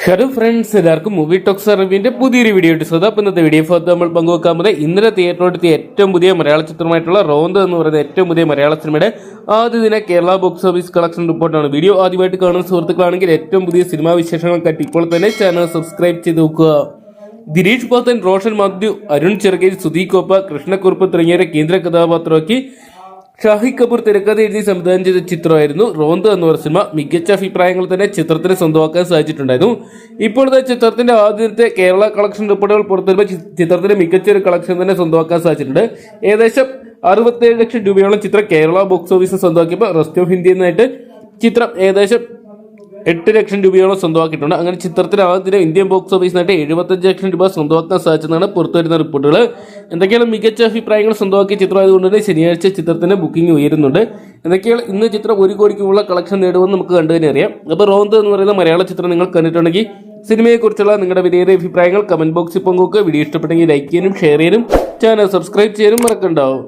Hello friends, എല്ലാവർക്കും movie talks റിവ്യൂവിന്റെ പുതിയൊരു video ഇട്ട് സ്വന്തം. ഇന്നത്തെ വീഡിയോ നമ്മൾ പങ്കുവെക്കാൻ പോകുന്നത് ഇന്നലെ തിയേറ്ററിലെത്തിയ ഏറ്റവും പുതിയ മലയാള ചിത്രമായിട്ടുള്ള റോന്ത് എന്ന് പറയുന്ന ഏറ്റവും പുതിയ മലയാള സിനിമയുടെ ആദ്യ ദിന കേരള ബോക്സ് ഓഫീസ് കളക്ഷൻ റിപ്പോർട്ടാണ്. വീഡിയോ ആദ്യമായിട്ട് കാണുന്ന സുഹൃത്തുക്കളാണെങ്കിൽ ഏറ്റവും പുതിയ സിനിമാ വിശേഷങ്ങൾക്കായിട്ട് ഇപ്പോൾ തന്നെ ചാനൽ സബ്സ്ക്രൈബ് ചെയ്ത് നോക്കുക. ദിനേഷ് പോത്തൻ, റോഷൻ മാത്യു, അരുൺ ചെറുകേരി, സുധീകോപ്പ, കൃഷ്ണക്കുറുപ്പ് തുടങ്ങിയവരെ കേന്ദ്ര കഥാപാത്രമാക്കി ഷാഹി കപൂർ തിരക്കഥ എഴുതി സംവിധാനം ചെയ്ത ചിത്രമായിരുന്നു റോന്ത് എന്ന് പറയുന്ന സിനിമ. മികച്ച അഭിപ്രായങ്ങൾ തന്നെ ചിത്രത്തിന് സ്വന്തമാക്കാൻ സാധിച്ചിട്ടുണ്ടായിരുന്നു. ഇപ്പോഴത്തെ ചിത്രത്തിന്റെ ആദ്യത്തെ കേരള കളക്ഷൻ റിപ്പോർട്ടുകൾ പുറത്തുവരുമ്പോൾ ചിത്രത്തിന് മികച്ചൊരു കളക്ഷൻ തന്നെ സ്വന്തമാക്കാൻ സാധിച്ചിട്ടുണ്ട്. ഏകദേശം 67 ലക്ഷം രൂപയോളം ചിത്രം കേരള ബോക്സ് ഓഫീസിൽ സ്വന്തമാക്കിയപ്പോൾ റെസ്റ്റ് ഓഫ് ഇന്ത്യയിൽ നിന്നായിട്ട് ചിത്രം ഏകദേശം 8 ലക്ഷം രൂപയോളം സ്വന്തമാക്കിയിട്ടുണ്ട്. അങ്ങനെ ചിത്രത്തിന് ആദ്യം ഇന്ത്യൻ ബോക്സ് ഓഫീസിനായിട്ട് 75 ലക്ഷം രൂപ സ്വന്തമാക്കാൻ സാധിച്ചെന്നാണ് പുറത്തുവരുന്ന റിപ്പോർട്ടുകൾ. എന്തൊക്കെയാണ് മികച്ച അഭിപ്രായങ്ങൾ സ്വന്തമാക്കിയ ചിത്രമായതുകൊണ്ട് തന്നെ ശനിയാഴ്ച ചിത്രത്തിന് ബുക്കിംഗ് ഉയരുന്നുണ്ട്. എന്തൊക്കെയാണ് ഇന്ന് ചിത്രം 1 കോടിക്കുള്ള കളക്ഷൻ നേടുമെന്ന് നമുക്ക് കണ്ടു തന്നെ അറിയാം. അപ്പോൾ റോന്ത് എന്ന് പറയുന്ന മലയാള ചിത്രം നിങ്ങൾ കണ്ടിട്ടുണ്ടെങ്കിൽ സിനിമയെക്കുറിച്ചുള്ള നിങ്ങളുടെ വിലയേറിയ അഭിപ്രായങ്ങൾ കമന്റ് ബോക്സിൽ പങ്കുവെക്കുക. വീഡിയോ ഇഷ്ടപ്പെട്ടെങ്കിൽ ലൈക്ക് ചെയ്യാനും ഷെയർ ചെയ്യാനും ചാനൽ സബ്സ്ക്രൈബ് ചെയ്യാനും മറക്കണ്ടാവും.